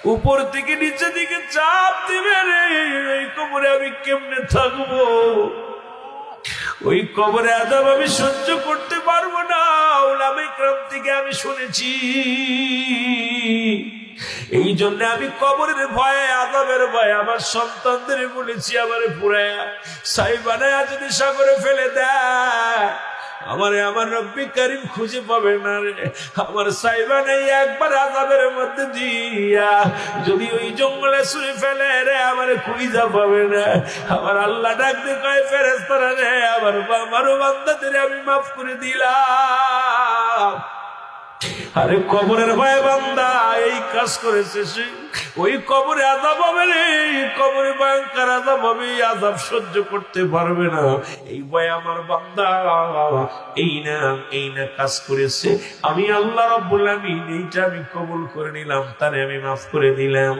উপর থেকে নিচে দিকে চাপ দিবে রে, এই কবরে আমি কেমনে থাকবো? ওই কবরে আযাব আমি সহ্য করতে পারবো না। উলামায়ে কেরাম থেকে আমি শুনেছি, এই জন্য আমি কবরের ভয়ে, আযাবের ভয়ে আমার সন্তানদের বলেছি, আমারে পুরায়া ছাই বানায়া যদি সাগরে ফেলে দেয়, আমারে আমার রব্বি কারীম খুঁজে পাবে না রে। আমার ছাই বানাইয়া একবার আযাবের মধ্যে দিয়া যদি ওই জঙ্গলে ছুঁড়ে ফেলে রে, আমারে খুঁজে পাবে না। আমার আল্লাহ ডাক দিয়ে কয়, ফেরেশতারা রে, আমারও বান্দাদের আমি মাফ করে দিলাম। আরে কবরের ভয়ে বান্দা এই কাজ করেছে, সে ওই কবরে আযাব হবে রে, কবরে ভয়ঙ্কর আযাব হবে, আযাব সহ্য করতে পারবে না। এই ভয়ে আমার বান্দা এই না কাজ করেছে, আমি আল্লাহ রাব্বুল আমিন এইটা আমি কবুল করে নিলাম, তারে আমি মাফ করে দিলাম।